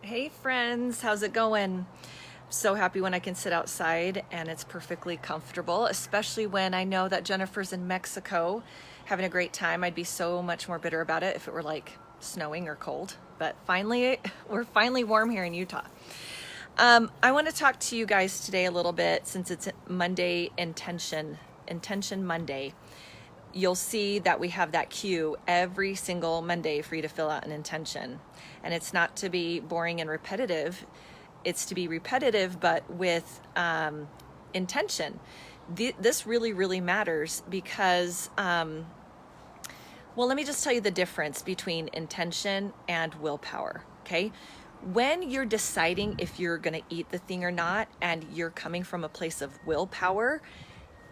Hey friends, how's it going? So happy when I can sit outside and it's perfectly comfortable, especially when I know that Jennifer's in Mexico having a great time. I'd be so much more bitter about it if it were like snowing or cold. But finally, we're finally warm here in Utah. I want to talk to you guys today a little bit since it's Monday Intention Monday. You'll see that we have that cue every single Monday for you to fill out an intention. And it's not to be boring and repetitive, it's to be repetitive, but with intention. This really, really matters because, well, let me just tell you the difference between intention and willpower, okay? When you're deciding if you're going to eat the thing or not, and you're coming from a place of willpower,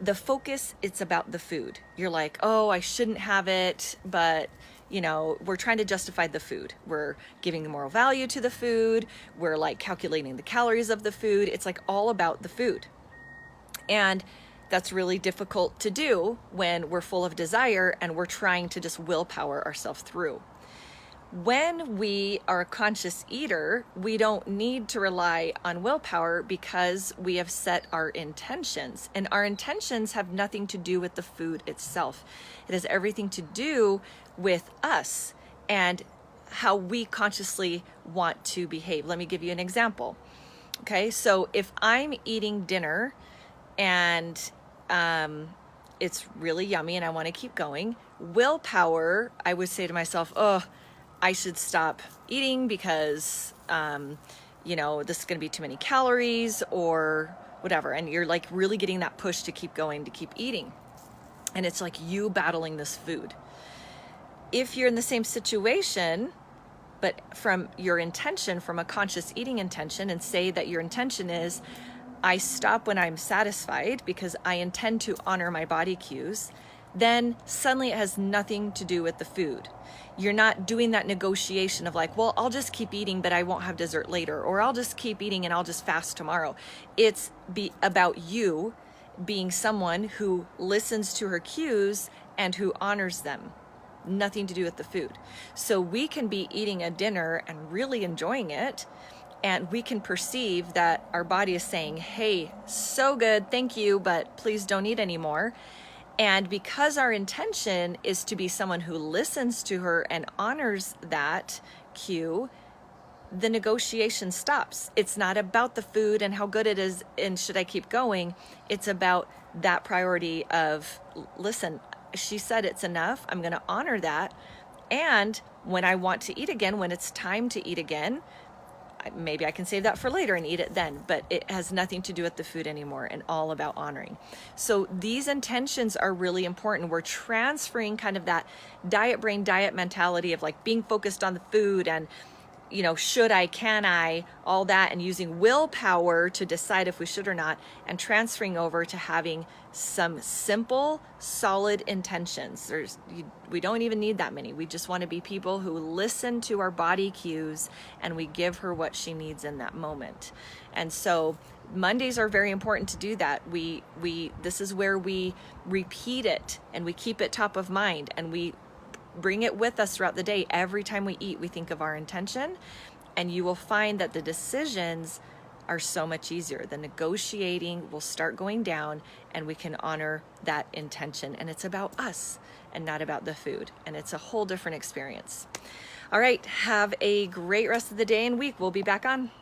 the focus, it's about the food. You're like, oh, I shouldn't have it, but we're trying to justify the food. We're giving the moral value to the food. We're like calculating the calories of the food. It's like all about the food. And that's really difficult to do when we're full of desire and we're trying to just willpower ourselves through. When we are a conscious eater, we don't need to rely on willpower because we have set our intentions. And our intentions have nothing to do with the food itself. It has everything to do with us and how we consciously want to behave. Let me give you an example. Okay, so if I'm eating dinner and it's really yummy and I want to keep going, willpower, I would say to myself, oh, I should stop eating because, this is going to be too many calories or whatever. And you're like really getting that push to keep going, to keep eating. And it's like you battling this food. If you're in the same situation, but from your intention, from a conscious eating intention, and say that your intention is, I stop when I'm satisfied because I intend to honor my body cues, then suddenly it has nothing to do with the food. You're not doing that negotiation of like, well, I'll just keep eating, but I won't have dessert later, or I'll just keep eating and I'll just fast tomorrow. It's about you being someone who listens to her cues and who honors them. Nothing to do with the food. So we can be eating a dinner and really enjoying it, and we can perceive that our body is saying, hey, so good, thank you, but please don't eat anymore. And because our intention is to be someone who listens to her and honors that cue, the negotiation stops. It's not about the food and how good it is and should I keep going. It's about that priority of, listen, she said it's enough. I'm going to honor that. And when I want to eat again, when it's time to eat again, maybe I can save that for later and eat it then, but it has nothing to do with the food anymore and all about honoring. So these intentions are really important. We're transferring kind of that diet brain diet mentality of like being focused on the food and, should I, can I, all that, and using willpower to decide if we should or not, and transferring over to having some simple, solid intentions. We don't even need that many. We just want to be people who listen to our body cues and we give her what she needs in that moment. And so Mondays are very important to do that. This is where we repeat it and we keep it top of mind and we bring it with us throughout the day. Every time we eat, we think of our intention, and you will find that the decisions are so much easier. The negotiating will start going down and we can honor that intention. And it's about us and not about the food. And it's a whole different experience. All right, have a great rest of the day and week. We'll be back on.